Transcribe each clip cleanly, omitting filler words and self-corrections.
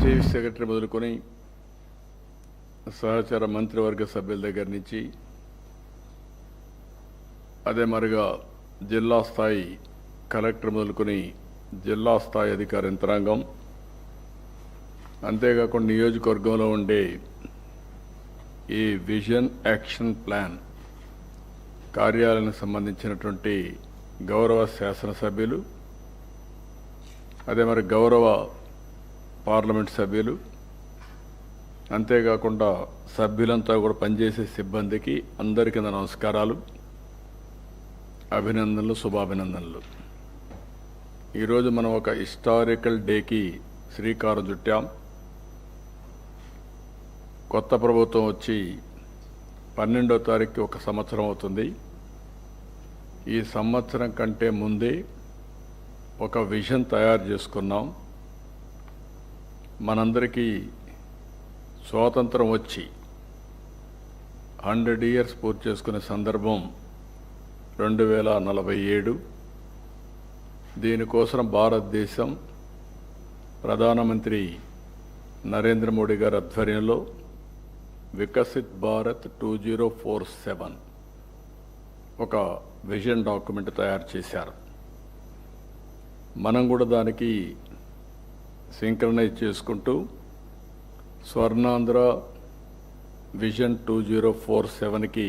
Chief secretary మొదలుకొని సహచార మంత్రివర్గ సభ్యుల దగ్గర నుంచి అదే మరిగా జిల్లా స్థాయి కలెక్టర్ మొదలుకొని జిల్లా స్థాయి అధికార యంత్రాంగం, అంతేకాకుండా నియోజకవర్గంలో ఉండే ఈ విజన్ యాక్షన్ ప్లాన్ కార్యాలయానికి సంబంధించినటువంటి గౌరవ శాసనసభ్యులు, అదే మరి గౌరవ పార్లమెంట్ సభ్యులు, అంతేకాకుండా సభ్యులంతా కూడా పనిచేసే సిబ్బందికి అందరికీ నమస్కారాలు, అభినందనలు, శుభాభినందనలు. ఈరోజు మనం ఒక హిస్టారికల్ డేకి శ్రీకారం చుట్టాం. కొత్త ప్రభుత్వం వచ్చి 12వ తారీఖుకి ఒక సంవత్సరం అవుతుంది. ఈ సంవత్సరం కంటే ముందే ఒక విజన్ తయారు చేసుకున్నాం. మనందరికీ స్వాతంత్రం వచ్చి 100 ఇయర్స్ పూర్తి చేసుకునే సందర్భం 2047. దీనికోసం భారతదేశం ప్రధానమంత్రి నరేంద్ర మోడీ గారి ఆధ్వర్యంలో వికసిత్ భారత్ 2047 ఒక విజన్ డాక్యుమెంట్ తయారు చేశారు. మనం కూడా దానికి సింక్రనైజ్ చేసుకుంటూ స్వర్ణాంధ్ర విజన్ 2047కి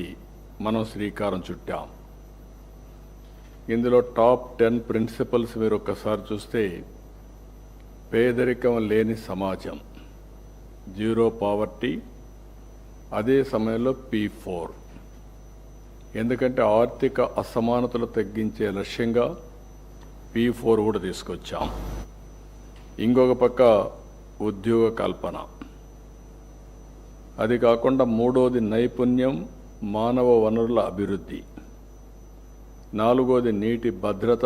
మనం శ్రీకారం చుట్టాం. ఇందులో టాప్ 10 ప్రిన్సిపల్స్ మీరు ఒక్కసారి చూస్తే, పేదరికం లేని సమాజం, జీరో పావర్టీ, అదే సమయంలో P4, ఎందుకంటే ఆర్థిక అసమానతలు తగ్గించే లక్ష్యంగా P4 కూడా తీసుకొచ్చాం. ఇంకొక పక్క ఉద్యోగ కల్పన, అది కాకుండా మూడోది నైపుణ్యం, మానవ వనరుల అభివృద్ధి, నాలుగోది నీటి భద్రత,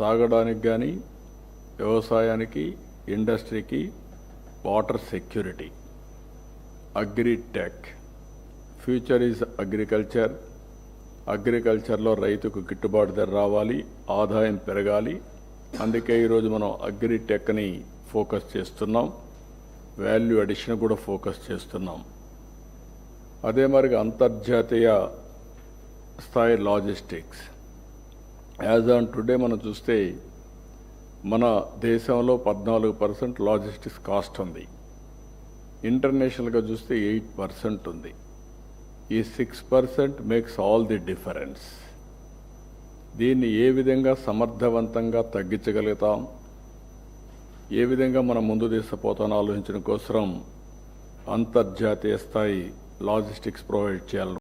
తాగడానికి కానీ వ్యవసాయానికి, ఇండస్ట్రీకి water security, agritech, future is agriculture, అగ్రికల్చర్లో రైతుకు గిట్టుబాటు ధర రావాలి, ఆదాయం పెరగాలి. అందుకే ఈరోజు మనం అగ్రిటెక్ని ఫోకస్ చేస్తున్నాం, వాల్యూ అడిషన్ కూడా ఫోకస్ చేస్తున్నాం. అదే మరిగా అంతర్జాతీయ స్థాయి లాజిస్టిక్స్. యాజ్ ఆన్ టుడే మనం చూస్తే మన దేశంలో 14% లాజిస్టిక్స్ కాస్ట్ ఉంది. ఇంటర్నేషనల్గా చూస్తే 8% ఉంది. ఈ 6% మేక్స్ ఆల్ ది డిఫరెన్స్. దీన్ని ఏ విధంగా సమర్థవంతంగా తగ్గించగలుగుతాం, ఏ విధంగా మనం ముందు తీసుకుపోతామో ఆలోచించడం కోసం అంతర్జాతీయ స్థాయి లాజిస్టిక్స్ ప్రొవైడ్ చేయాలి.